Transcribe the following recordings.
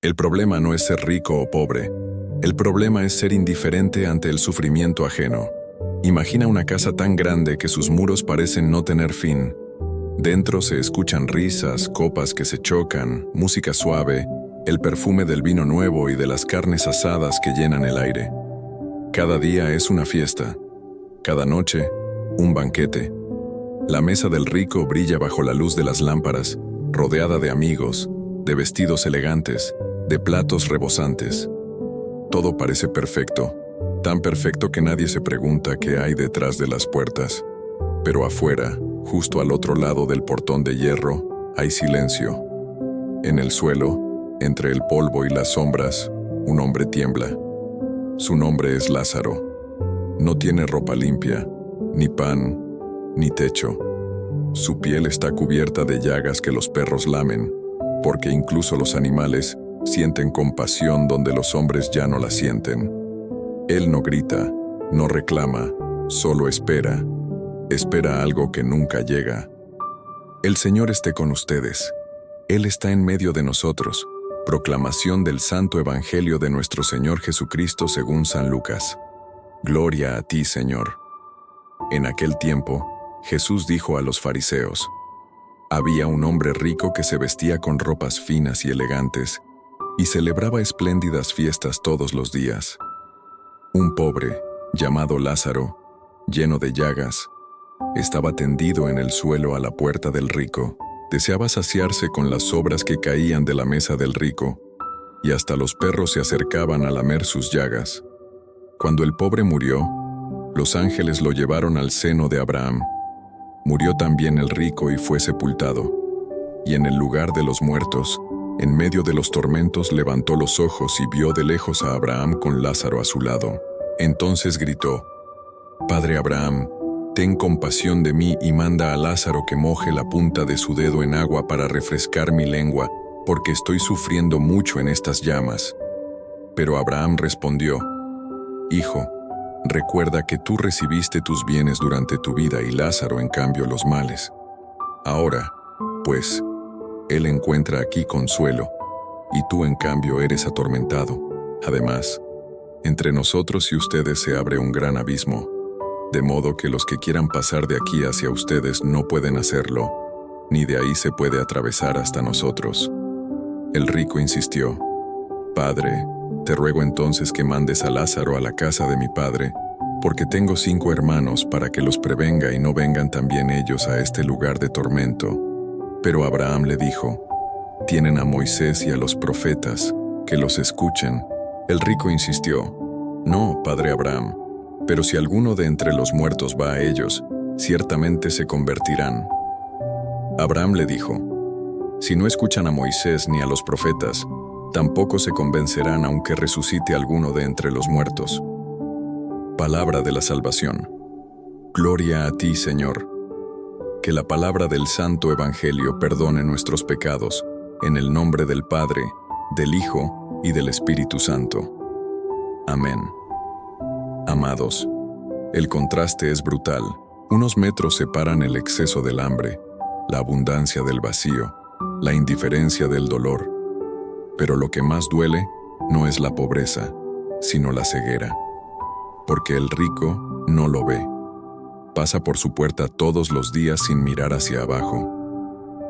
El problema no es ser rico o pobre. El problema es ser indiferente ante el sufrimiento ajeno. Imagina una casa tan grande que sus muros parecen no tener fin. Dentro se escuchan risas, copas que se chocan, música suave, el perfume del vino nuevo y de las carnes asadas que llenan el aire. Cada día es una fiesta. Cada noche, un banquete. La mesa del rico brilla bajo la luz de las lámparas, rodeada de amigos, de vestidos elegantes, de platos rebosantes. Todo parece perfecto, tan perfecto que nadie se pregunta qué hay detrás de las puertas. Pero afuera, justo al otro lado del portón de hierro, hay silencio. En el suelo, entre el polvo y las sombras, un hombre tiembla. Su nombre es Lázaro. No tiene ropa limpia, ni pan, ni techo. Su piel está cubierta de llagas que los perros lamen, porque incluso los animales sienten compasión donde los hombres ya no la sienten. Él no grita, no reclama, solo espera. Espera algo que nunca llega. El Señor esté con ustedes. Él está en medio de nosotros. Proclamación del Santo Evangelio de nuestro Señor Jesucristo según San Lucas. Gloria a ti, Señor. En aquel tiempo, Jesús dijo a los fariseos: había un hombre rico que se vestía con ropas finas y elegantes y celebraba espléndidas fiestas todos los días. Un pobre, llamado Lázaro, lleno de llagas, estaba tendido en el suelo a la puerta del rico. Deseaba saciarse con las sobras que caían de la mesa del rico, y hasta los perros se acercaban a lamer sus llagas. Cuando el pobre murió, los ángeles lo llevaron al seno de Abraham. Murió también el rico y fue sepultado. Y en el lugar de los muertos, en medio de los tormentos, levantó los ojos y vio de lejos a Abraham con Lázaro a su lado. Entonces gritó: Padre Abraham, ten compasión de mí y manda a Lázaro que moje la punta de su dedo en agua para refrescar mi lengua, porque estoy sufriendo mucho en estas llamas. Pero Abraham respondió: Hijo, recuerda que tú recibiste tus bienes durante tu vida y Lázaro en cambio los males. Ahora, pues, él encuentra aquí consuelo, y tú en cambio eres atormentado. Además, entre nosotros y ustedes se abre un gran abismo, de modo que los que quieran pasar de aquí hacia ustedes no pueden hacerlo, ni de ahí se puede atravesar hasta nosotros. El rico insistió: Padre, te ruego entonces que mandes a Lázaro a la casa de mi padre, porque tengo 5 hermanos, para que los prevenga y no vengan también ellos a este lugar de tormento. Pero Abraham le dijo: Tienen a Moisés y a los profetas, que los escuchen. El rico insistió: No, padre Abraham, pero si alguno de entre los muertos va a ellos, ciertamente se convertirán. Abraham le dijo: Si no escuchan a Moisés ni a los profetas, tampoco se convencerán aunque resucite alguno de entre los muertos. Palabra de la salvación. Gloria a ti, Señor. Que la palabra del Santo Evangelio perdone nuestros pecados, en el nombre del Padre, del Hijo y del Espíritu Santo. Amén. Amados, el contraste es brutal. Unos metros separan el exceso del hambre, la abundancia del vacío, la indiferencia del dolor. Pero lo que más duele no es la pobreza, sino la ceguera. Porque el rico no lo ve. Pasa por su puerta todos los días sin mirar hacia abajo.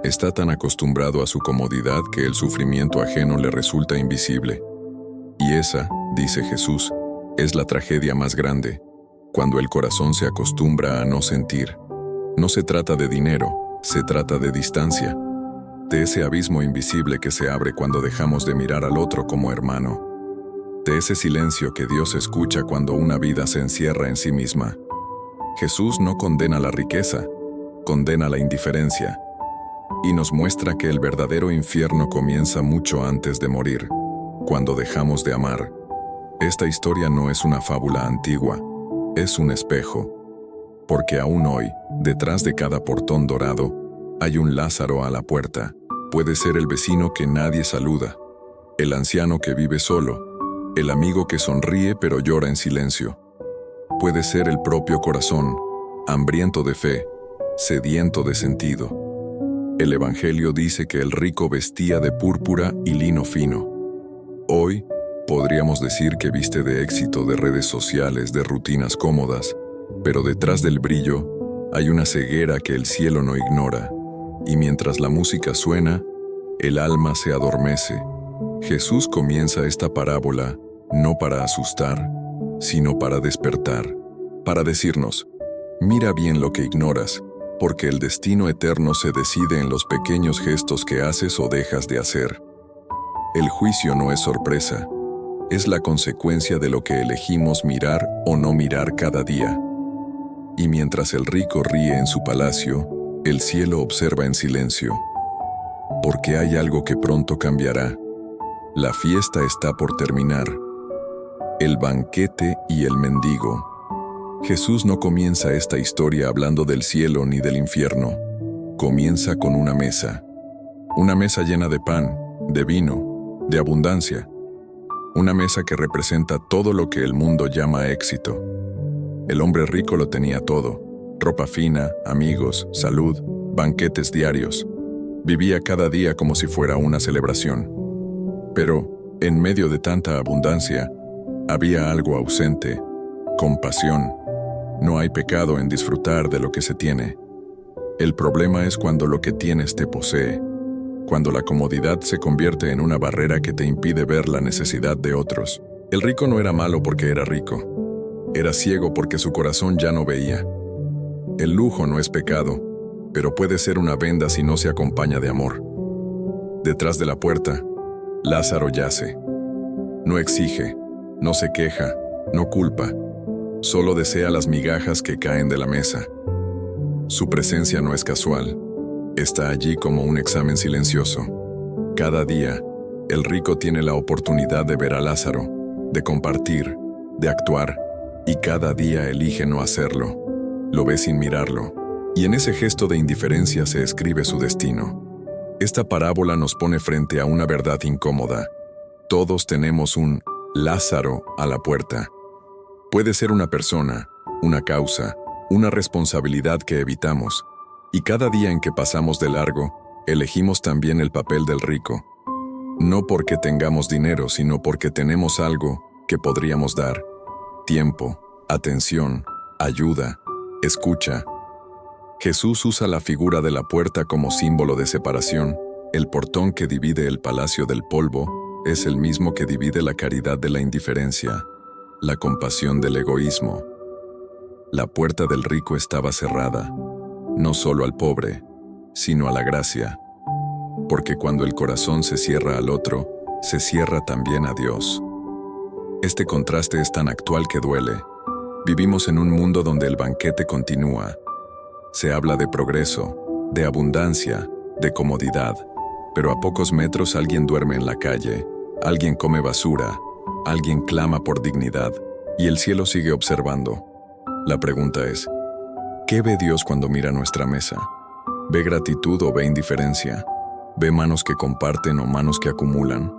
Está tan acostumbrado a su comodidad que el sufrimiento ajeno le resulta invisible. Y esa, dice Jesús, es la tragedia más grande, cuando el corazón se acostumbra a no sentir. No se trata de dinero, se trata de distancia, de ese abismo invisible que se abre cuando dejamos de mirar al otro como hermano, de ese silencio que Dios escucha cuando una vida se encierra en sí misma. Jesús no condena la riqueza, condena la indiferencia, y nos muestra que el verdadero infierno comienza mucho antes de morir, cuando dejamos de amar. Esta historia no es una fábula antigua, es un espejo, porque aún hoy, detrás de cada portón dorado, hay un Lázaro a la puerta. Puede ser el vecino que nadie saluda, el anciano que vive solo, el amigo que sonríe pero llora en silencio. Puede ser el propio corazón, hambriento de fe, sediento de sentido. El Evangelio dice que el rico vestía de púrpura y lino fino. Hoy, podríamos decir que viste de éxito, de redes sociales, de rutinas cómodas, pero detrás del brillo hay una ceguera que el cielo no ignora, y mientras la música suena, el alma se adormece. Jesús comienza esta parábola no para asustar, sino para despertar, para decirnos: mira bien lo que ignoras, porque el destino eterno se decide en los pequeños gestos que haces o dejas de hacer. El juicio no es sorpresa, es la consecuencia de lo que elegimos mirar o no mirar cada día. Y mientras el rico ríe en su palacio, el cielo observa en silencio. Porque hay algo que pronto cambiará. La fiesta está por terminar. El banquete y el mendigo. Jesús no comienza esta historia hablando del cielo ni del infierno. Comienza con una mesa. Una mesa llena de pan, de vino, de abundancia. Una mesa que representa todo lo que el mundo llama éxito. El hombre rico lo tenía todo: ropa fina, amigos, salud, banquetes diarios. Vivía cada día como si fuera una celebración. Pero, en medio de tanta abundancia, había algo ausente: compasión. No hay pecado en disfrutar de lo que se tiene. El problema es cuando lo que tienes te posee, cuando la comodidad se convierte en una barrera que te impide ver la necesidad de otros. El rico no era malo porque era rico. Era ciego porque su corazón ya no veía. El lujo no es pecado, pero puede ser una venda si no se acompaña de amor. Detrás de la puerta, Lázaro yace. No exige, no se queja, no culpa. Solo desea las migajas que caen de la mesa. Su presencia no es casual. Está allí como un examen silencioso. Cada día, el rico tiene la oportunidad de ver a Lázaro, de compartir, de actuar, y cada día elige no hacerlo. Lo ve sin mirarlo, y en ese gesto de indiferencia se escribe su destino. Esta parábola nos pone frente a una verdad incómoda. Todos tenemos un Lázaro a la puerta. Puede ser una persona, una causa, una responsabilidad que evitamos, y cada día en que pasamos de largo, elegimos también el papel del rico. No porque tengamos dinero, sino porque tenemos algo que podríamos dar: tiempo, atención, ayuda, escucha. Jesús usa la figura de la puerta como símbolo de separación. El portón que divide el palacio del polvo es el mismo que divide la caridad de la indiferencia, la compasión del egoísmo. La puerta del rico estaba cerrada, no solo al pobre, sino a la gracia. Porque cuando el corazón se cierra al otro, se cierra también a Dios. Este contraste es tan actual que duele. Vivimos en un mundo donde el banquete continúa. Se habla de progreso, de abundancia, de comodidad, pero a pocos metros alguien duerme en la calle, alguien come basura, alguien clama por dignidad, y el cielo sigue observando. La pregunta es: ¿qué ve Dios cuando mira nuestra mesa? ¿Ve gratitud o ve indiferencia? ¿Ve manos que comparten o manos que acumulan?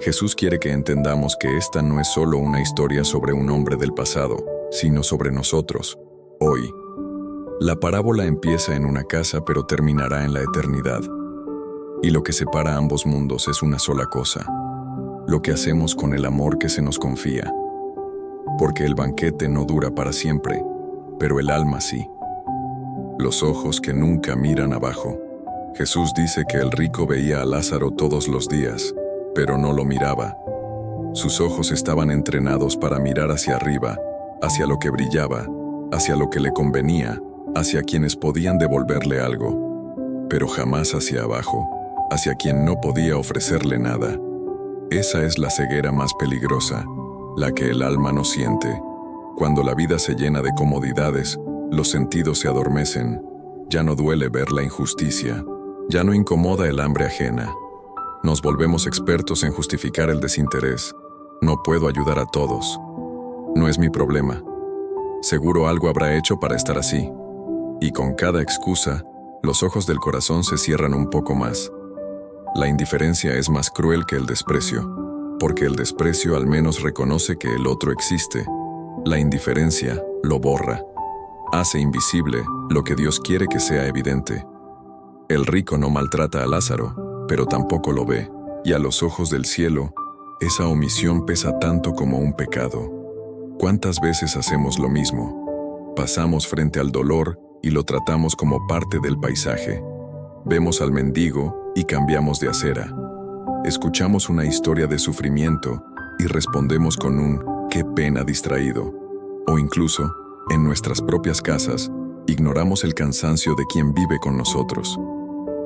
Jesús quiere que entendamos que esta no es solo una historia sobre un hombre del pasado, sino sobre nosotros, hoy. La parábola empieza en una casa pero terminará en la eternidad. Y lo que separa ambos mundos es una sola cosa: lo que hacemos con el amor que se nos confía. Porque el banquete no dura para siempre, pero el alma sí. Los ojos que nunca miran abajo. Jesús dice que el rico veía a Lázaro todos los días, pero no lo miraba. Sus ojos estaban entrenados para mirar hacia arriba, hacia lo que brillaba, hacia lo que le convenía, hacia quienes podían devolverle algo, pero jamás hacia abajo, hacia quien no podía ofrecerle nada. Esa es la ceguera más peligrosa, la que el alma no siente. Cuando la vida se llena de comodidades, los sentidos se adormecen. Ya no duele ver la injusticia, ya no incomoda el hambre ajena. Nos volvemos expertos en justificar el desinterés. No puedo ayudar a todos. No es mi problema. Seguro algo habrá hecho para estar así. Y con cada excusa, los ojos del corazón se cierran un poco más. La indiferencia es más cruel que el desprecio, porque el desprecio al menos reconoce que el otro existe. La indiferencia lo borra. Hace invisible lo que Dios quiere que sea evidente. El rico no maltrata a Lázaro, pero tampoco lo ve, y a los ojos del cielo, Esa omisión pesa tanto como un pecado. ¿Cuántas veces hacemos lo mismo? Pasamos frente al dolor y lo tratamos como parte del paisaje. Vemos al mendigo y cambiamos de acera. Escuchamos una historia de sufrimiento y respondemos con un "qué pena" distraído. O incluso, en nuestras propias casas, ignoramos el cansancio de quien vive con nosotros.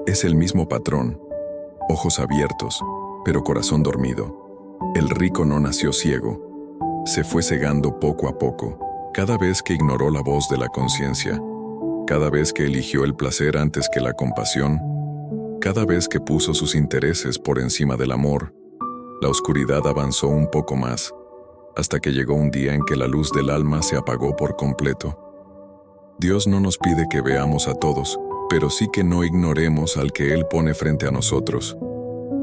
Es el mismo patrón. Ojos abiertos, pero corazón dormido. El rico no nació ciego. Se fue cegando poco a poco, cada vez que ignoró la voz de la conciencia, cada vez que eligió el placer antes que la compasión, cada vez que puso sus intereses por encima del amor. La oscuridad avanzó un poco más, hasta que llegó un día en que la luz del alma se apagó por completo. Dios no nos pide que veamos a todos, pero sí que no ignoremos al que Él pone frente a nosotros,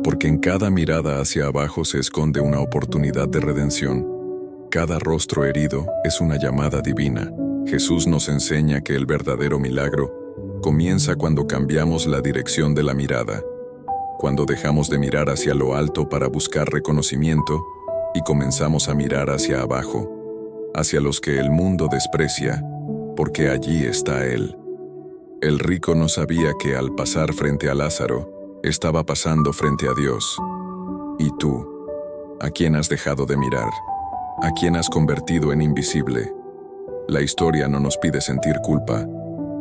porque en cada mirada hacia abajo se esconde una oportunidad de redención. Cada rostro herido es una llamada divina. Jesús nos enseña que el verdadero milagro comienza cuando cambiamos la dirección de la mirada, cuando dejamos de mirar hacia lo alto para buscar reconocimiento y comenzamos a mirar hacia abajo, hacia los que el mundo desprecia, porque allí está Él. El rico no sabía que al pasar frente a Lázaro, estaba pasando frente a Dios. ¿Y tú? ¿A quién has dejado de mirar? ¿A quién has convertido en invisible? La historia no nos pide sentir culpa,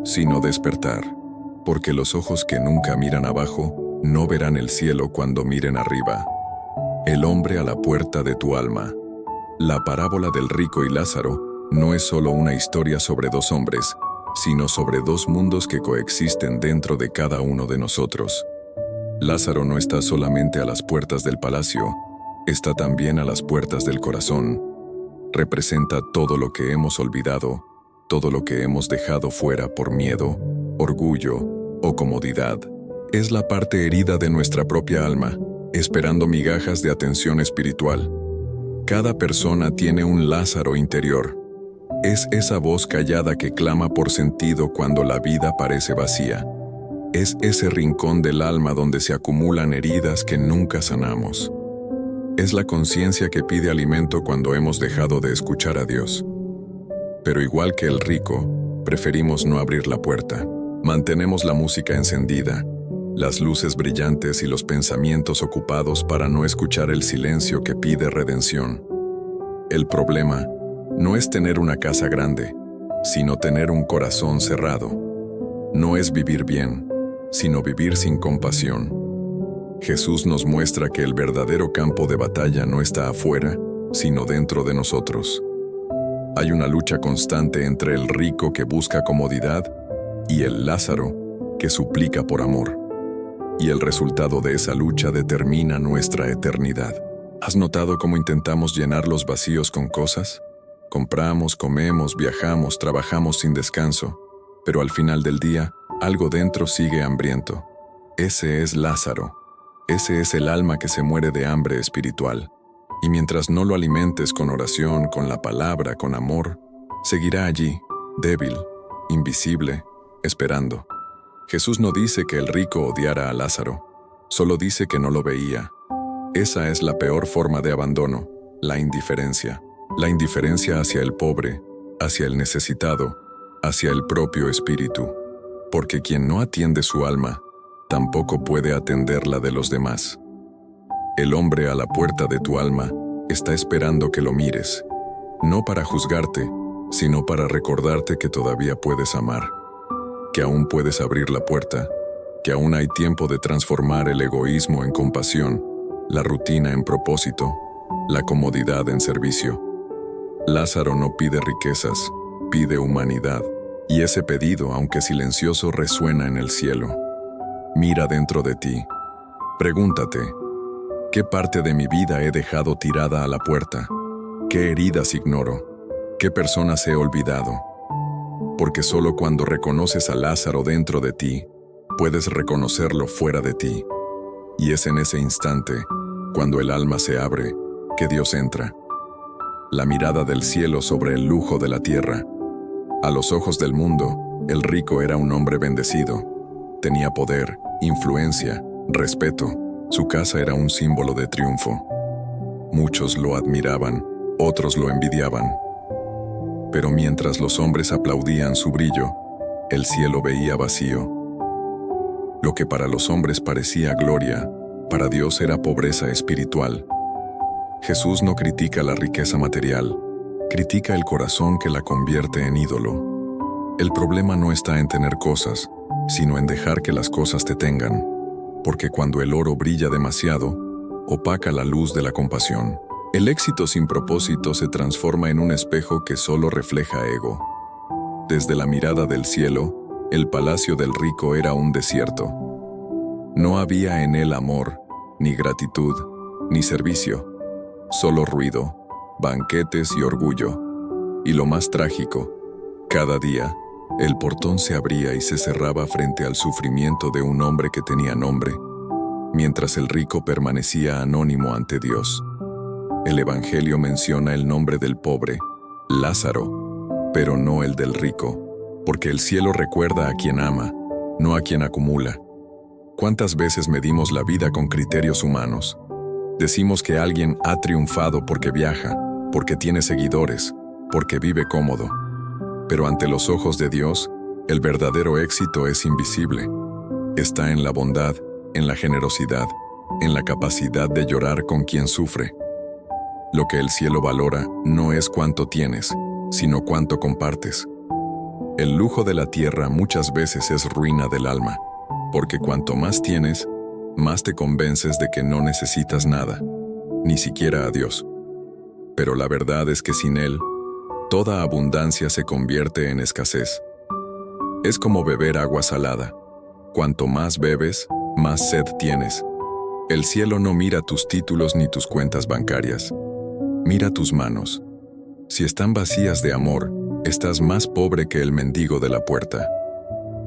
sino despertar, porque los ojos que nunca miran abajo no verán el cielo cuando miren arriba. El hombre a la puerta de tu alma. La parábola del rico y Lázaro no es solo una historia sobre dos hombres, sino sobre dos mundos que coexisten dentro de cada uno de nosotros. Lázaro no está solamente a las puertas del palacio, está también a las puertas del corazón. Representa todo lo que hemos olvidado, todo lo que hemos dejado fuera por miedo, orgullo o comodidad. Es la parte herida de nuestra propia alma, esperando migajas de atención espiritual. Cada persona tiene un Lázaro interior. Es esa voz callada que clama por sentido cuando la vida parece vacía. Es ese rincón del alma donde se acumulan heridas que nunca sanamos. Es la conciencia que pide alimento cuando hemos dejado de escuchar a Dios. Pero igual que el rico, preferimos no abrir la puerta. Mantenemos la música encendida, las luces brillantes y los pensamientos ocupados para no escuchar el silencio que pide redención. El problema no es tener una casa grande, sino tener un corazón cerrado. No es vivir bien, sino vivir sin compasión. Jesús nos muestra que el verdadero campo de batalla no está afuera, sino dentro de nosotros. Hay una lucha constante entre el rico que busca comodidad y el Lázaro que suplica por amor. Y el resultado de esa lucha determina nuestra eternidad. ¿Has notado cómo intentamos llenar los vacíos con cosas? Compramos, comemos, viajamos, trabajamos sin descanso, pero al final del día, algo dentro sigue hambriento. Ese es Lázaro. Ese es el alma que se muere de hambre espiritual. Y mientras no lo alimentes con oración, con la palabra, con amor, seguirá allí, débil, invisible, esperando. Jesús no dice que el rico odiara a Lázaro, solo dice que no lo veía. Esa es la peor forma de abandono, la indiferencia. La indiferencia hacia el pobre, hacia el necesitado, hacia el propio espíritu. Porque quien no atiende su alma, tampoco puede atender la de los demás. El hombre a la puerta de tu alma está esperando que lo mires, no para juzgarte, sino para recordarte que todavía puedes amar, que aún puedes abrir la puerta, que aún hay tiempo de transformar el egoísmo en compasión, la rutina en propósito, la comodidad en servicio. Lázaro no pide riquezas, pide humanidad, y ese pedido, aunque silencioso, resuena en el cielo. Mira dentro de ti. Pregúntate, ¿qué parte de mi vida he dejado tirada a la puerta? ¿Qué heridas ignoro? ¿Qué personas he olvidado? Porque solo cuando reconoces a Lázaro dentro de ti, puedes reconocerlo fuera de ti. Y es en ese instante, cuando el alma se abre, que Dios entra. La mirada del cielo sobre el lujo de la tierra. A los ojos del mundo, el rico era un hombre bendecido. Tenía poder, influencia, respeto. Su casa era un símbolo de triunfo. Muchos lo admiraban, otros lo envidiaban. Pero mientras los hombres aplaudían su brillo, el cielo veía vacío. Lo que para los hombres parecía gloria, para Dios era pobreza espiritual. Jesús no critica la riqueza material, critica el corazón que la convierte en ídolo. El problema no está en tener cosas, sino en dejar que las cosas te tengan, porque cuando el oro brilla demasiado, opaca la luz de la compasión. El éxito sin propósito se transforma en un espejo que solo refleja ego. Desde la mirada del cielo, el palacio del rico era un desierto. No había en él amor, ni gratitud, ni servicio, solo ruido, banquetes y orgullo. Y lo más trágico, cada día, el portón se abría y se cerraba frente al sufrimiento de un hombre que tenía nombre, mientras el rico permanecía anónimo ante Dios. El Evangelio menciona el nombre del pobre, Lázaro, pero no el del rico, porque el cielo recuerda a quien ama, no a quien acumula. ¿Cuántas veces medimos la vida con criterios humanos? Decimos que alguien ha triunfado porque viaja, porque tiene seguidores, porque vive cómodo. Pero ante los ojos de Dios, el verdadero éxito es invisible. Está en la bondad, en la generosidad, en la capacidad de llorar con quien sufre. Lo que el cielo valora no es cuánto tienes, sino cuánto compartes. El lujo de la tierra muchas veces es ruina del alma, porque cuanto más tienes, más te convences de que no necesitas nada, ni siquiera a Dios. Pero la verdad es que sin Él, toda abundancia se convierte en escasez. Es como beber agua salada. Cuanto más bebes, más sed tienes. El cielo no mira tus títulos ni tus cuentas bancarias. Mira tus manos. Si están vacías de amor, estás más pobre que el mendigo de la puerta.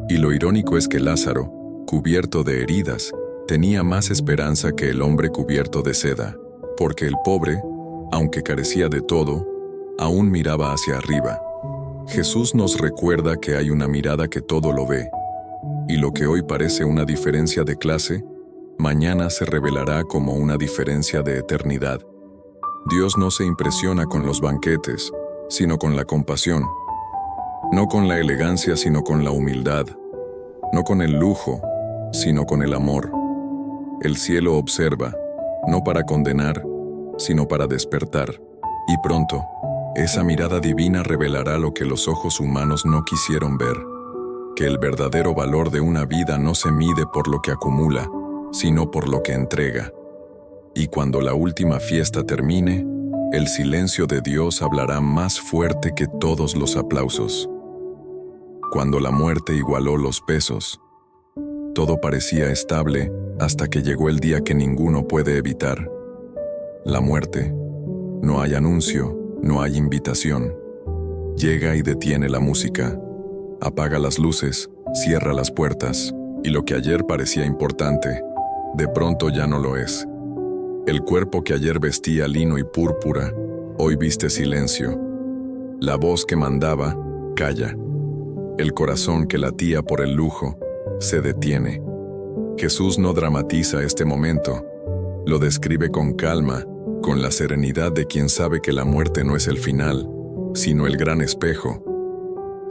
Y lo irónico es que Lázaro, cubierto de heridas, tenía más esperanza que el hombre cubierto de seda, porque el pobre, aunque carecía de todo, aún miraba hacia arriba. Jesús nos recuerda que hay una mirada que todo lo ve, y lo que hoy parece una diferencia de clase, mañana se revelará como una diferencia de eternidad. Dios no se impresiona con los banquetes, sino con la compasión. No con la elegancia, sino con la humildad. No con el lujo, sino con el amor. El cielo observa, no para condenar, sino para despertar. Y pronto, esa mirada divina revelará lo que los ojos humanos no quisieron ver, que el verdadero valor de una vida no se mide por lo que acumula, sino por lo que entrega. Y cuando la última fiesta termine, el silencio de Dios hablará más fuerte que todos los aplausos. Cuando la muerte igualó los pesos, todo parecía estable hasta que llegó el día que ninguno puede evitar. La muerte. No hay anuncio, no hay invitación. Llega y detiene la música. Apaga las luces, cierra las puertas, y lo que ayer parecía importante, de pronto ya no lo es. El cuerpo que ayer vestía lino y púrpura, hoy viste silencio. La voz que mandaba, calla. El corazón que latía por el lujo, se detiene. Jesús no dramatiza este momento, lo describe con calma, con la serenidad de quien sabe que la muerte no es el final, sino el gran espejo.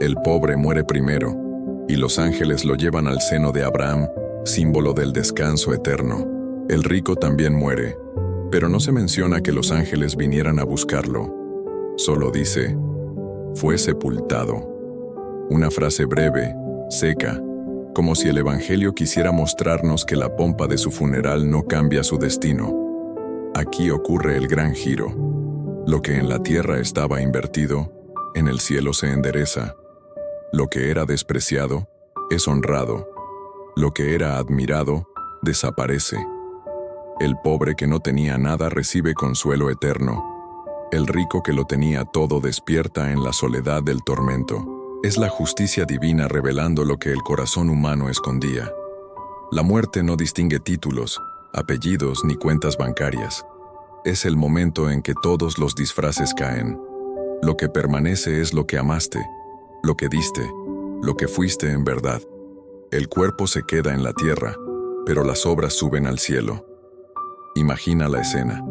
El pobre muere primero, y los ángeles lo llevan al seno de Abraham, símbolo del descanso eterno. El rico también muere, pero no se menciona que los ángeles vinieran a buscarlo. Solo dice, fue sepultado. Una frase breve, seca, como si el Evangelio quisiera mostrarnos que la pompa de su funeral no cambia su destino. Aquí ocurre el gran giro. Lo que en la tierra estaba invertido, en el cielo se endereza. Lo que era despreciado, es honrado. Lo que era admirado, desaparece. El pobre que no tenía nada recibe consuelo eterno. El rico que lo tenía todo despierta en la soledad del tormento. Es la justicia divina revelando lo que el corazón humano escondía. La muerte no distingue títulos, apellidos ni cuentas bancarias. Es el momento en que todos los disfraces caen. Lo que permanece es lo que amaste, lo que diste, lo que fuiste en verdad. El cuerpo se queda en la tierra, pero las obras suben al cielo. Imagina la escena.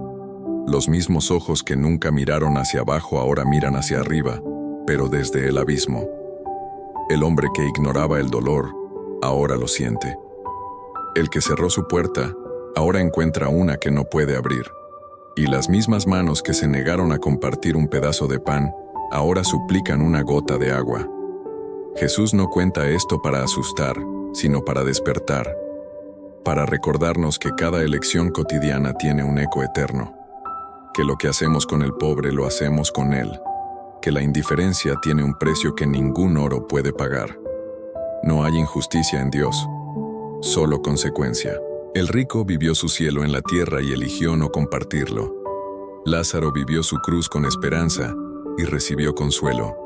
Los mismos ojos que nunca miraron hacia abajo ahora miran hacia arriba, pero desde el abismo. El hombre que ignoraba el dolor, ahora lo siente. El que cerró su puerta, ahora encuentra una que no puede abrir. Y las mismas manos que se negaron a compartir un pedazo de pan, ahora suplican una gota de agua. Jesús no cuenta esto para asustar, sino para despertar, para recordarnos que cada elección cotidiana tiene un eco eterno, que lo que hacemos con el pobre lo hacemos con él, que la indiferencia tiene un precio que ningún oro puede pagar. No hay injusticia en Dios, solo consecuencia. El rico vivió su cielo en la tierra y eligió no compartirlo. Lázaro vivió su cruz con esperanza y recibió consuelo.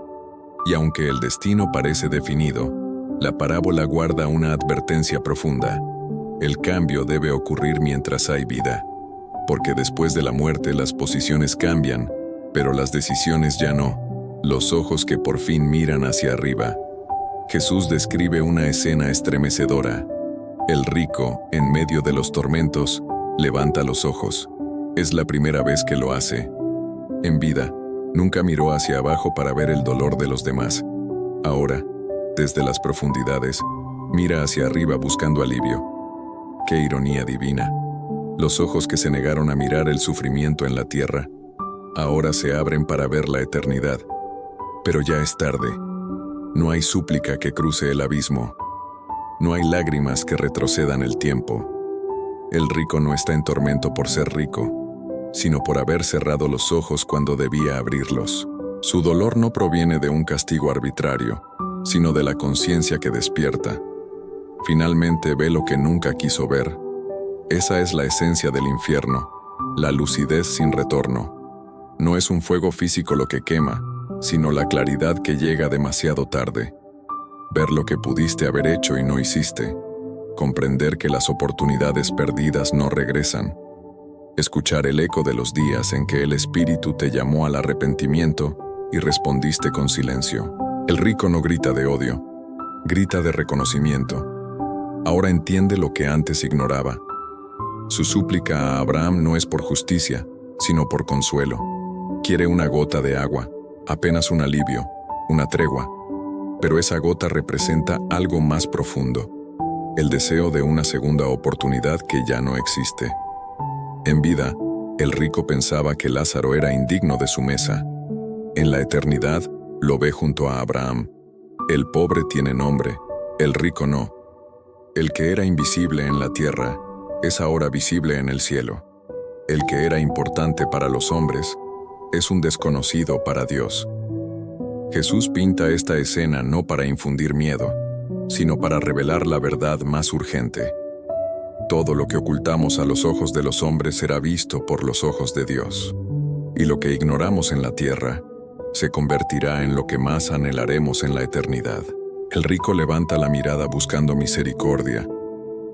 Y aunque el destino parece definido, la parábola guarda una advertencia profunda. El cambio debe ocurrir mientras hay vida, porque después de la muerte las posiciones cambian, pero las decisiones ya no. Los ojos que por fin miran hacia arriba. Jesús describe una escena estremecedora. El rico, en medio de los tormentos, levanta los ojos. Es la primera vez que lo hace. En vida, nunca miró hacia abajo para ver el dolor de los demás. Ahora, desde las profundidades, mira hacia arriba buscando alivio. ¡Qué ironía divina! Los ojos que se negaron a mirar el sufrimiento en la tierra, ahora se abren para ver la eternidad. Pero ya es tarde. No hay súplica que cruce el abismo. No hay lágrimas que retrocedan el tiempo. El rico no está en tormento por ser rico, sino por haber cerrado los ojos cuando debía abrirlos. Su dolor no proviene de un castigo arbitrario, sino de la conciencia que despierta. Finalmente ve lo que nunca quiso ver. Esa es la esencia del infierno, la lucidez sin retorno. No es un fuego físico lo que quema, sino la claridad que llega demasiado tarde. Ver lo que pudiste haber hecho y no hiciste. Comprender que las oportunidades perdidas no regresan. Escuchar el eco de los días en que el Espíritu te llamó al arrepentimiento y respondiste con silencio. El rico no grita de odio, grita de reconocimiento. Ahora entiende lo que antes ignoraba. Su súplica a Abraham no es por justicia, sino por consuelo. Quiere una gota de agua, apenas un alivio, una tregua. Pero esa gota representa algo más profundo, el deseo de una segunda oportunidad que ya no existe. En vida, el rico pensaba que Lázaro era indigno de su mesa. En la eternidad, lo ve junto a Abraham. El pobre tiene nombre, el rico no. El que era invisible en la tierra, es ahora visible en el cielo. El que era importante para los hombres, es un desconocido para Dios. Jesús pinta esta escena no para infundir miedo, sino para revelar la verdad más urgente. Todo lo que ocultamos a los ojos de los hombres será visto por los ojos de Dios. Y lo que ignoramos en la tierra, se convertirá en lo que más anhelaremos en la eternidad. El rico levanta la mirada buscando misericordia,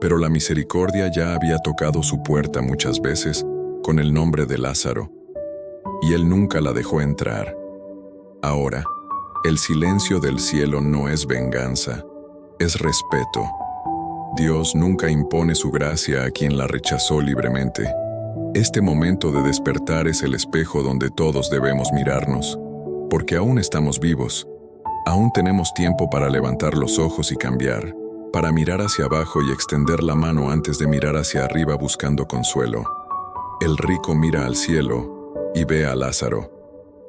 pero la misericordia ya había tocado su puerta muchas veces con el nombre de Lázaro, y él nunca la dejó entrar. Ahora, el silencio del cielo no es venganza, es respeto. Dios nunca impone su gracia a quien la rechazó libremente. Este momento de despertar es el espejo donde todos debemos mirarnos, porque aún estamos vivos. Aún tenemos tiempo para levantar los ojos y cambiar, para mirar hacia abajo y extender la mano antes de mirar hacia arriba buscando consuelo. El rico mira al cielo y ve a Lázaro.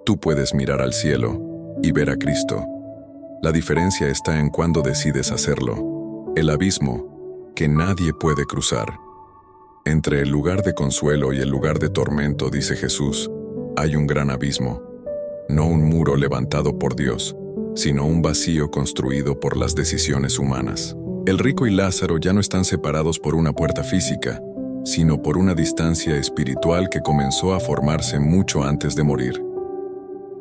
Tú puedes mirar al cielo y ver a Cristo. La diferencia está en cuándo decides hacerlo. El abismo que nadie puede cruzar. Entre el lugar de consuelo y el lugar de tormento, dice Jesús, hay un gran abismo. No un muro levantado por Dios, sino un vacío construido por las decisiones humanas. El rico y Lázaro ya no están separados por una puerta física, sino por una distancia espiritual que comenzó a formarse mucho antes de morir.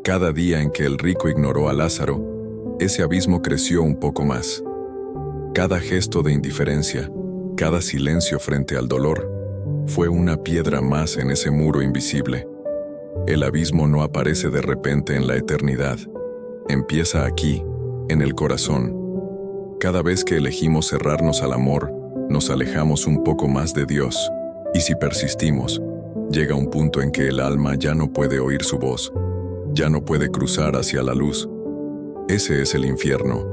Cada día en que el rico ignoró a Lázaro, ese abismo creció un poco más. Cada gesto de indiferencia, cada silencio frente al dolor, fue una piedra más en ese muro invisible. El abismo no aparece de repente en la eternidad. Empieza aquí, en el corazón. Cada vez que elegimos cerrarnos al amor, nos alejamos un poco más de Dios. Y si persistimos, Llega un punto en que el alma ya no puede oír su voz, ya no puede cruzar hacia la luz. Ese es el infierno,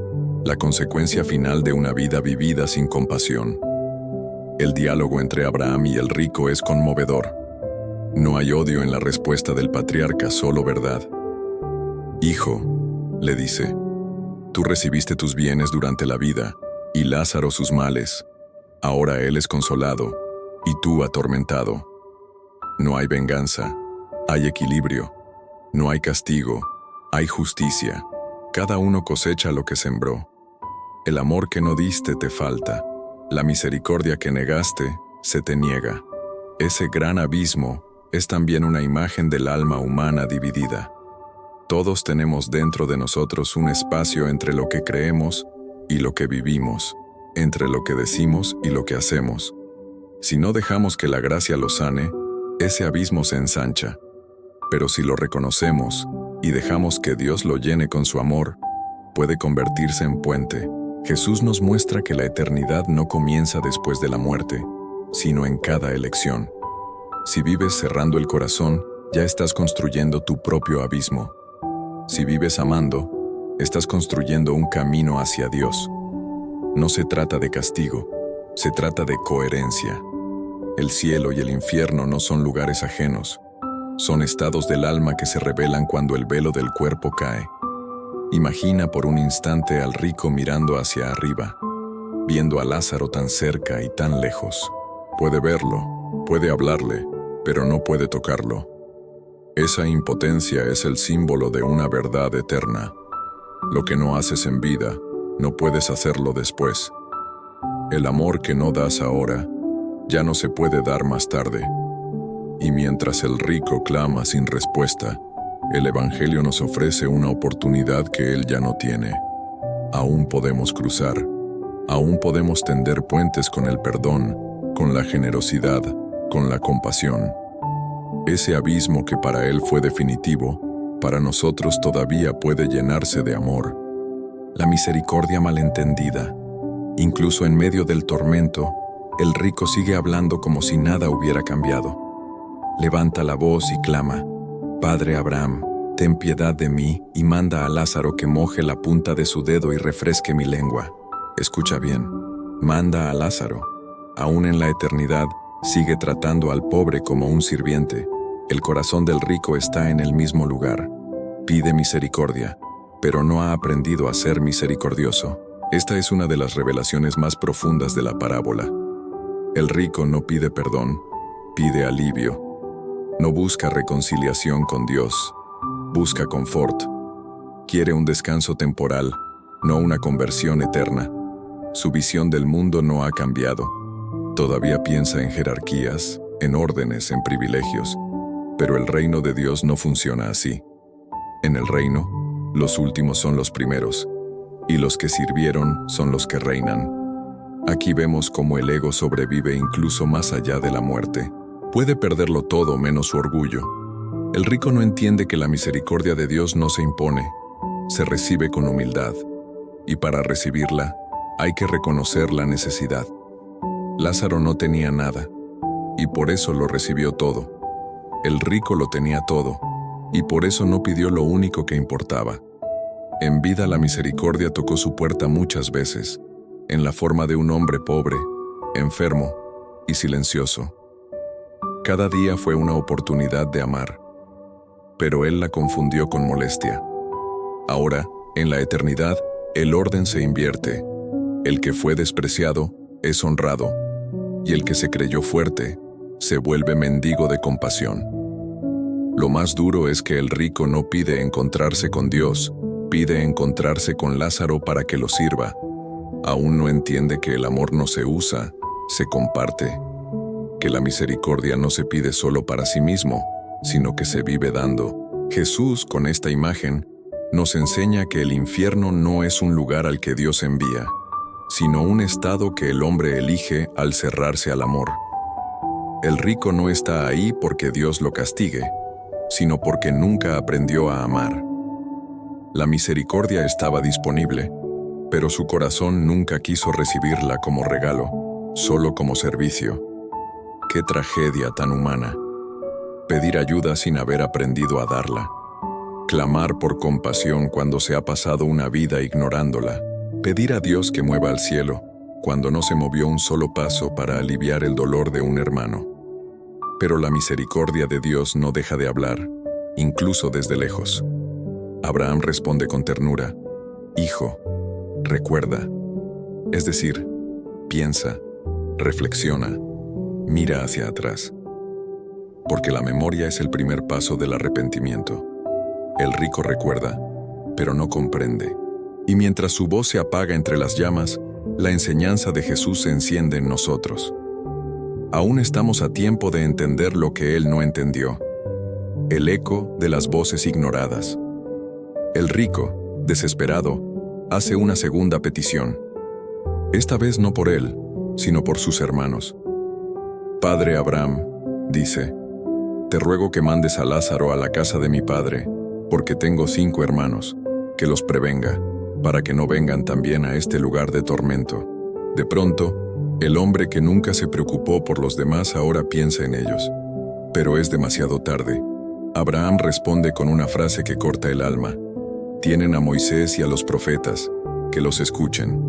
la consecuencia final de una vida vivida sin compasión. El diálogo entre Abraham y el rico es conmovedor. No hay odio en la respuesta del patriarca, solo verdad. «Hijo», le dice, «tú recibiste tus bienes durante la vida, y Lázaro sus males. Ahora él es consolado, y tú atormentado. No hay venganza, hay equilibrio. No hay castigo, hay justicia. Cada uno cosecha lo que sembró. El amor que no diste te falta. La misericordia que negaste se te niega». Ese gran abismo es también una imagen del alma humana dividida. Todos tenemos dentro de nosotros un espacio entre lo que creemos y lo que vivimos, entre lo que decimos y lo que hacemos. Si no dejamos que la gracia lo sane, ese abismo se ensancha. Pero si lo reconocemos y dejamos que Dios lo llene con su amor, puede convertirse en puente. Jesús nos muestra que la eternidad no comienza después de la muerte, sino en cada elección. Si vives cerrando el corazón, ya estás construyendo tu propio abismo. Si vives amando, estás construyendo un camino hacia Dios. No se trata de castigo, se trata de coherencia. El cielo y el infierno no son lugares ajenos, son estados del alma que se revelan cuando el velo del cuerpo cae. Imagina por un instante al rico mirando hacia arriba, viendo a Lázaro tan cerca y tan lejos. Puede verlo, puede hablarle, pero no puede tocarlo. Esa impotencia es el símbolo de una verdad eterna. Lo que no haces en vida, no puedes hacerlo después. El amor que no das ahora, ya no se puede dar más tarde. Y mientras el rico clama sin respuesta, el Evangelio nos ofrece una oportunidad que él ya no tiene. Aún podemos cruzar, aún podemos tender puentes con el perdón, con la generosidad, con la compasión. Ese abismo que para él fue definitivo, para nosotros todavía puede llenarse de amor. La misericordia malentendida. Incluso en medio del tormento, el rico sigue hablando como si nada hubiera cambiado. Levanta la voz y clama: «Padre Abraham, ten piedad de mí y manda a Lázaro que moje la punta de su dedo y refresque mi lengua». Escucha bien, manda a Lázaro. Aún en la eternidad, sigue tratando al pobre como un sirviente. El corazón del rico está en el mismo lugar. Pide misericordia, pero no ha aprendido a ser misericordioso. Esta es una de las revelaciones más profundas de la parábola. El rico no pide perdón, pide alivio. No busca reconciliación con Dios, busca confort. Quiere un descanso temporal, no una conversión eterna. Su visión del mundo no ha cambiado. Todavía piensa en jerarquías, en órdenes, en privilegios. Pero el reino de Dios no funciona así. En el reino, los últimos son los primeros, y los que sirvieron son los que reinan. Aquí vemos cómo el ego sobrevive incluso más allá de la muerte. Puede perderlo todo menos su orgullo. El rico no entiende que la misericordia de Dios no se impone, se recibe con humildad, y para recibirla hay que reconocer la necesidad. Lázaro no tenía nada, y por eso lo recibió todo. El rico lo tenía todo, y por eso no pidió lo único que importaba. En vida la misericordia tocó su puerta muchas veces, en la forma de un hombre pobre, enfermo y silencioso. Cada día fue una oportunidad de amar, pero él la confundió con molestia. Ahora, en la eternidad, el orden se invierte. El que fue despreciado es honrado, y el que se creyó fuerte se vuelve mendigo de compasión. Lo más duro es que el rico no pide encontrarse con Dios, pide encontrarse con Lázaro para que lo sirva. Aún no entiende que el amor no se usa, se comparte. Que la misericordia no se pide solo para sí mismo, sino que se vive dando. Jesús, con esta imagen, nos enseña que el infierno no es un lugar al que Dios envía, sino un estado que el hombre elige al cerrarse al amor. El rico no está ahí porque Dios lo castigue, sino porque nunca aprendió a amar. La misericordia estaba disponible, pero su corazón nunca quiso recibirla como regalo, solo como servicio. ¡Qué tragedia tan humana! pedir ayuda sin haber aprendido a darla, clamar por compasión cuando se ha pasado una vida ignorándola, pedir a Dios que mueva al cielo cuando no se movió un solo paso para aliviar el dolor de un hermano. Pero la misericordia de Dios no deja de hablar, incluso desde lejos. Abraham responde con ternura: Hijo, recuerda. Es decir, piensa, reflexiona, mira hacia atrás. Porque la memoria es el primer paso del arrepentimiento. El rico recuerda, pero no comprende. Y mientras su voz se apaga entre las llamas, la enseñanza de Jesús se enciende en nosotros. Aún estamos a tiempo de entender lo que Él no entendió. El eco de las voces ignoradas. El rico, desesperado, hace una segunda petición. Esta vez no por él, sino por sus hermanos. Padre Abraham, dice, te ruego que mandes a Lázaro a la casa de mi padre, porque tengo 5 hermanos, que los prevenga, para que no vengan también a este lugar de tormento. De pronto, el hombre que nunca se preocupó por los demás ahora piensa en ellos. Pero es demasiado tarde. Abraham responde con una frase que corta el alma. Tienen a Moisés y a los profetas, que los escuchen.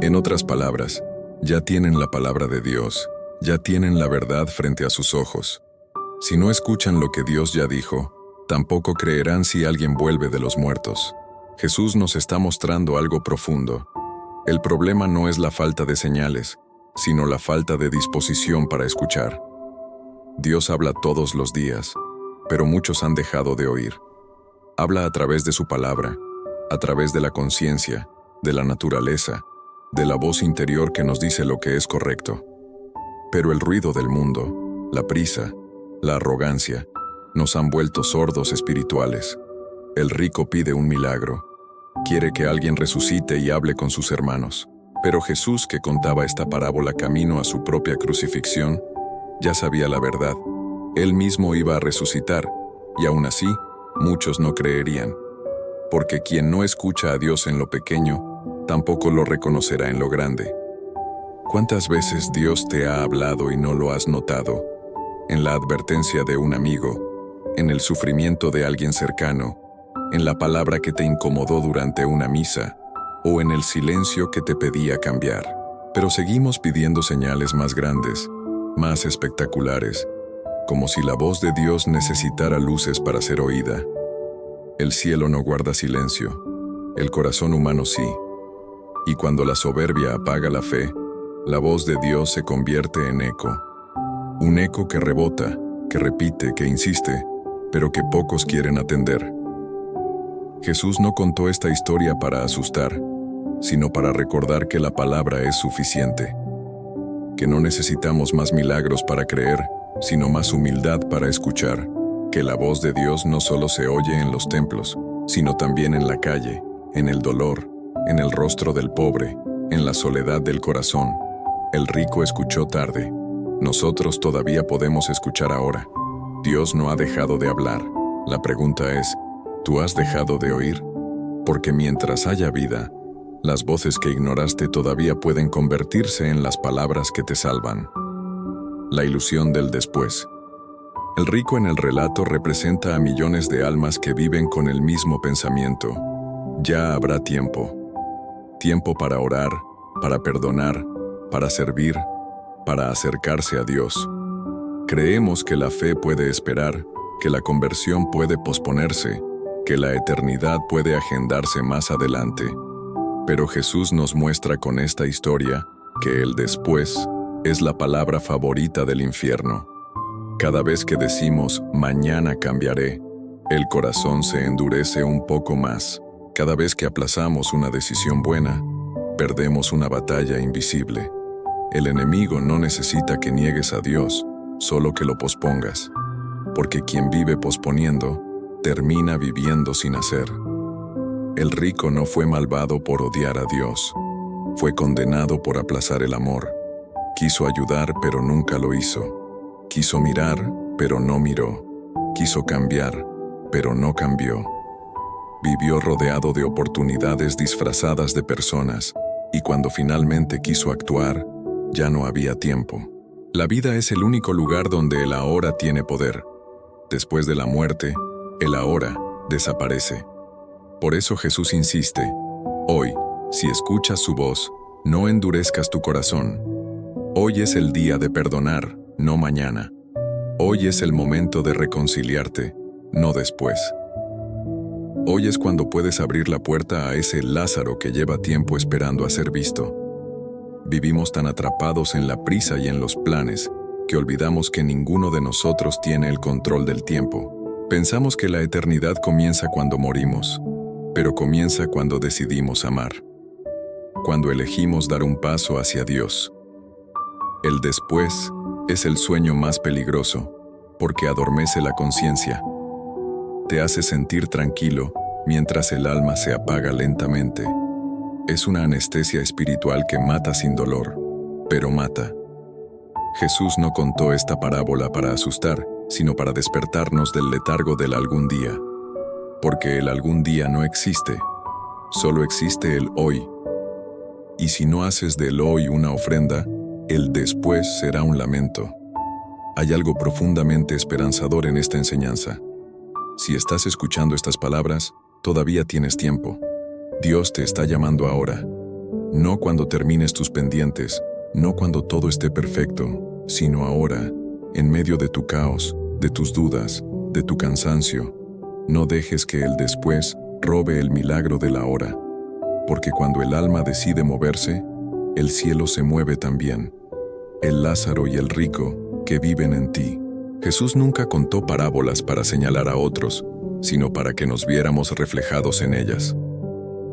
En otras palabras, ya tienen la palabra de Dios, ya tienen la verdad frente a sus ojos. Si no escuchan lo que Dios ya dijo, tampoco creerán si alguien vuelve de los muertos. Jesús nos está mostrando algo profundo. El problema no es la falta de señales, sino la falta de disposición para escuchar. Dios habla todos los días, pero muchos han dejado de oír. Habla a través de su palabra, a través de la conciencia, de la naturaleza, de la voz interior que nos dice lo que es correcto. Pero el ruido del mundo, la prisa, la arrogancia, nos han vuelto sordos espirituales. El rico pide un milagro. Quiere que alguien resucite y hable con sus hermanos. Pero Jesús, que contaba esta parábola camino a su propia crucifixión, ya sabía la verdad. Él mismo iba a resucitar, y aún así, muchos no creerían. Porque quien no escucha a Dios en lo pequeño, tampoco lo reconocerá en lo grande. ¿Cuántas veces Dios te ha hablado y no lo has notado? En la advertencia de un amigo, en el sufrimiento de alguien cercano, en la palabra que te incomodó durante una misa, o en el silencio que te pedía cambiar. Pero seguimos pidiendo señales más grandes, más espectaculares, como si la voz de Dios necesitara luces para ser oída. El cielo no guarda silencio, el corazón humano sí. Y cuando la soberbia apaga la fe, la voz de Dios se convierte en eco. Un eco que rebota, que repite, que insiste, pero que pocos quieren atender. Jesús no contó esta historia para asustar, sino para recordar que la palabra es suficiente. Que no necesitamos más milagros para creer, sino más humildad para escuchar. Que la voz de Dios no solo se oye en los templos, sino también en la calle, en el dolor, en el rostro del pobre, en la soledad del corazón. El rico escuchó tarde. Nosotros todavía podemos escuchar ahora. Dios no ha dejado de hablar. La pregunta es, ¿tú has dejado de oír? Porque mientras haya vida, las voces que ignoraste todavía pueden convertirse en las palabras que te salvan. La ilusión del después. El rico en el relato representa a millones de almas que viven con el mismo pensamiento. Ya habrá tiempo. Tiempo para orar, para perdonar, para servir, para acercarse a Dios. Creemos que la fe puede esperar, que la conversión puede posponerse, que la eternidad puede agendarse más adelante. Pero Jesús nos muestra con esta historia que el después es la palabra favorita del infierno. Cada vez que decimos, mañana cambiaré, el corazón se endurece un poco más. Cada vez que aplazamos una decisión buena, perdemos una batalla invisible. El enemigo no necesita que niegues a Dios, solo que lo pospongas. Porque quien vive posponiendo, termina viviendo sin hacer. El rico no fue malvado por odiar a Dios. Fue condenado por aplazar el amor. Quiso ayudar, pero nunca lo hizo. Quiso mirar, pero no miró. Quiso cambiar, pero no cambió. Vivió rodeado de oportunidades disfrazadas de personas, y cuando finalmente quiso actuar, ya no había tiempo. La vida es el único lugar donde el ahora tiene poder, Después de la muerte, el ahora desaparece. Por eso Jesús insiste: hoy, si escuchas su voz, no endurezcas tu corazón. Hoy es el día de perdonar, no mañana. Hoy es el momento de reconciliarte, no después. Hoy es cuando puedes abrir la puerta a ese Lázaro que lleva tiempo esperando a ser visto. Vivimos tan atrapados en la prisa y en los planes que olvidamos que ninguno de nosotros tiene el control del tiempo. Pensamos que la eternidad comienza cuando morimos, pero comienza cuando decidimos amar, cuando elegimos dar un paso hacia Dios. El después es el sueño más peligroso, porque adormece la conciencia. Te hace sentir tranquilo mientras el alma se apaga lentamente. Es una anestesia espiritual que mata sin dolor, pero mata. Jesús no contó esta parábola para asustar, sino para despertarnos del letargo del algún día. Porque el algún día no existe, solo existe el hoy. Y si no haces del hoy una ofrenda, el después será un lamento. Hay algo profundamente esperanzador en esta enseñanza. Si estás escuchando estas palabras, todavía tienes tiempo. Dios te está llamando ahora. No cuando termines tus pendientes, no cuando todo esté perfecto, sino ahora, en medio de tu caos, de tus dudas, de tu cansancio. No dejes que el después robe el milagro de la hora, porque cuando el alma decide moverse, el cielo se mueve también. El Lázaro y el rico que viven en ti. Jesús nunca contó parábolas para señalar a otros, sino para que nos viéramos reflejados en ellas.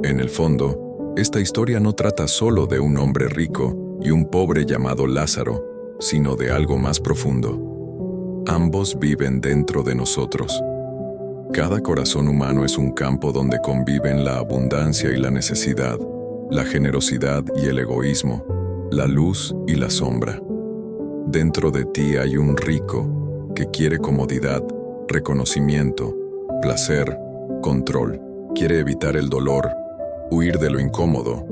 En el fondo, esta historia no trata solo de un hombre rico y un pobre llamado Lázaro, sino de algo más profundo. Ambos viven dentro de nosotros. Cada corazón humano es un campo donde conviven la abundancia y la necesidad, la generosidad y el egoísmo, la luz y la sombra. Dentro de ti hay un rico que quiere comodidad, reconocimiento, placer, control. Quiere evitar el dolor, huir de lo incómodo,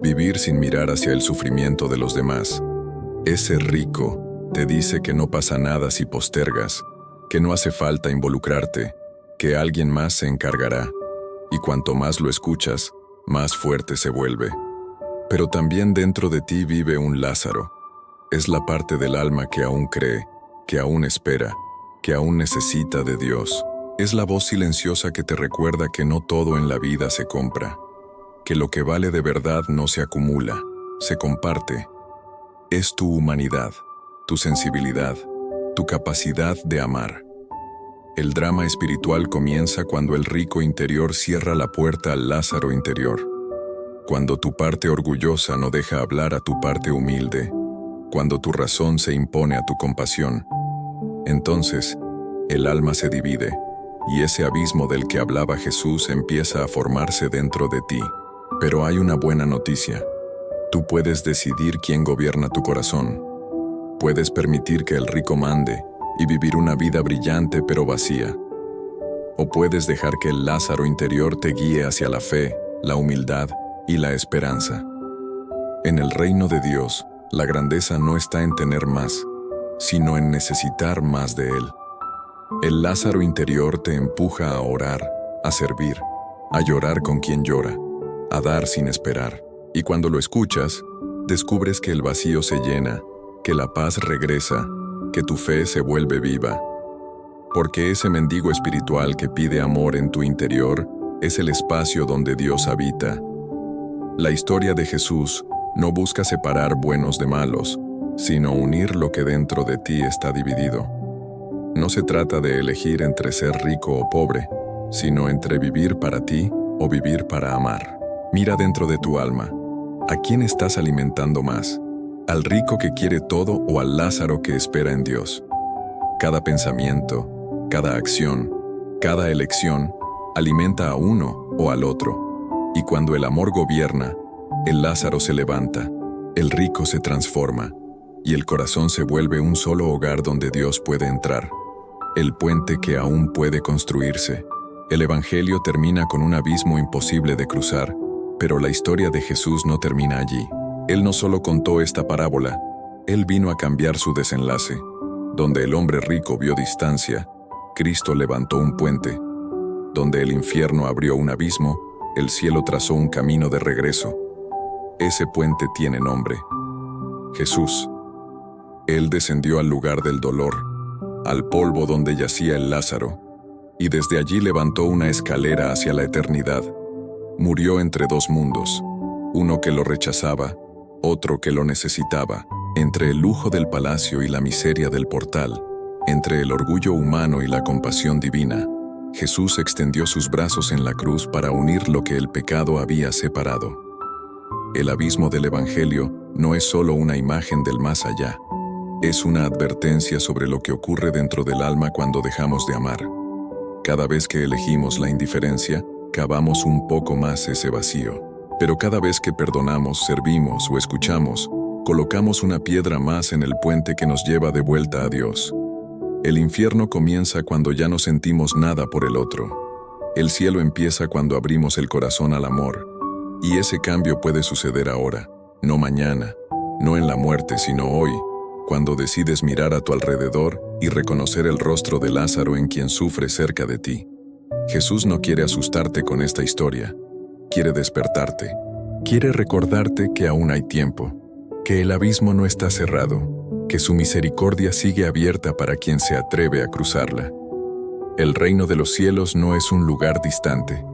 vivir sin mirar hacia el sufrimiento de los demás. Ese rico te dice que no pasa nada si postergas, que no hace falta involucrarte, que alguien más se encargará, y cuanto más lo escuchas, más fuerte se vuelve. Pero también dentro de ti vive un Lázaro. Es la parte del alma que aún cree, que aún espera, que aún necesita de Dios. Es la voz silenciosa que te recuerda que no todo en la vida se compra, que lo que vale de verdad no se acumula, se comparte. Es tu humanidad, tu sensibilidad, tu capacidad de amar. El drama espiritual comienza cuando el rico interior cierra la puerta al Lázaro interior, cuando tu parte orgullosa no deja hablar a tu parte humilde, cuando tu razón se impone a tu compasión. Entonces, el alma se divide, y ese abismo del que hablaba Jesús empieza a formarse dentro de ti. Pero hay una buena noticia. Tú puedes decidir quién gobierna tu corazón. Puedes permitir que el rico mande y vivir una vida brillante pero vacía. O puedes dejar que el Lázaro interior te guíe hacia la fe, la humildad y la esperanza. En el reino de Dios, la grandeza no está en tener más, sino en necesitar más de Él. El Lázaro interior te empuja a orar, a servir, a llorar con quien llora, a dar sin esperar. Y cuando lo escuchas, descubres que el vacío se llena, que la paz regresa, que tu fe se vuelve viva. Porque ese mendigo espiritual que pide amor en tu interior es el espacio donde Dios habita. La historia de Jesús no busca separar buenos de malos, sino unir lo que dentro de ti está dividido. No se trata de elegir entre ser rico o pobre, sino entre vivir para ti o vivir para amar. Mira dentro de tu alma. ¿A quién estás alimentando más? ¿Al rico que quiere todo o al Lázaro que espera en Dios? Cada pensamiento, cada acción, cada elección alimenta a uno o al otro. Y cuando el amor gobierna, el Lázaro se levanta, el rico se transforma, y el corazón se vuelve un solo hogar donde Dios puede entrar. El puente que aún puede construirse. El Evangelio termina con un abismo imposible de cruzar, pero la historia de Jesús no termina allí. Él no solo contó esta parábola, Él vino a cambiar su desenlace. Donde el hombre rico vio distancia, Cristo levantó un puente. Donde el infierno abrió un abismo, el cielo trazó un camino de regreso. Ese puente tiene nombre: Jesús. Él descendió al lugar del dolor, al polvo donde yacía el Lázaro, y desde allí levantó una escalera hacia la eternidad. Murió entre dos mundos, uno que lo rechazaba, otro que lo necesitaba, entre el lujo del palacio y la miseria del portal, entre el orgullo humano y la compasión divina. Jesús extendió sus brazos en la cruz para unir lo que el pecado había separado. El abismo del Evangelio no es solo una imagen del más allá, es una advertencia sobre lo que ocurre dentro del alma cuando dejamos de amar. Cada vez que elegimos la indiferencia, cavamos un poco más ese vacío. Pero cada vez que perdonamos, servimos o escuchamos, colocamos una piedra más en el puente que nos lleva de vuelta a Dios. El infierno comienza cuando ya no sentimos nada por el otro. El cielo empieza cuando abrimos el corazón al amor. Y ese cambio puede suceder ahora, no mañana, no en la muerte, sino hoy, cuando decides mirar a tu alrededor y reconocer el rostro de Lázaro en quien sufre cerca de ti. Jesús no quiere asustarte con esta historia, quiere despertarte, quiere recordarte que aún hay tiempo, que el abismo no está cerrado, que su misericordia sigue abierta para quien se atreve a cruzarla. El reino de los cielos no es un lugar distante,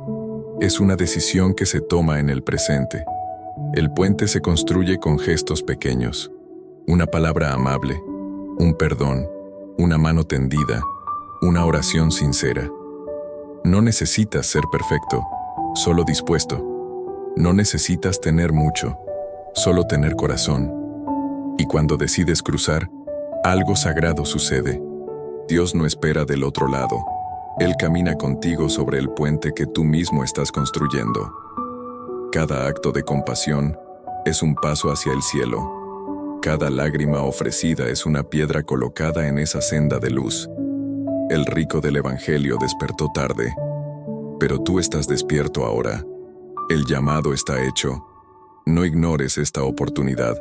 es una decisión que se toma en el presente. El puente se construye con gestos pequeños, una palabra amable, un perdón, una mano tendida, una oración sincera. No necesitas ser perfecto, solo dispuesto. No necesitas tener mucho, solo tener corazón. Y cuando decides cruzar, algo sagrado sucede. Dios no espera del otro lado. Él camina contigo sobre el puente que tú mismo estás construyendo. Cada acto de compasión es un paso hacia el cielo. Cada lágrima ofrecida es una piedra colocada en esa senda de luz. El rico del Evangelio despertó tarde, pero tú estás despierto ahora. El llamado está hecho. No ignores esta oportunidad,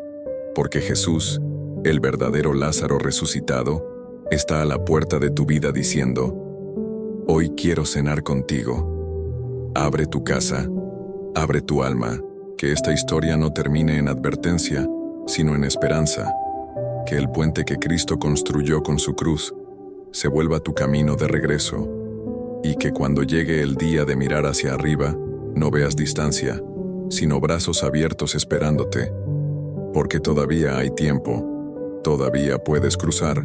porque Jesús, el verdadero Lázaro resucitado, está a la puerta de tu vida diciendo: hoy quiero cenar contigo. Abre tu casa, abre tu alma, que esta historia no termine en advertencia, sino en esperanza, que el puente que Cristo construyó con su cruz se vuelva tu camino de regreso, y que cuando llegue el día de mirar hacia arriba, no veas distancia, sino brazos abiertos esperándote, porque todavía hay tiempo, todavía puedes cruzar.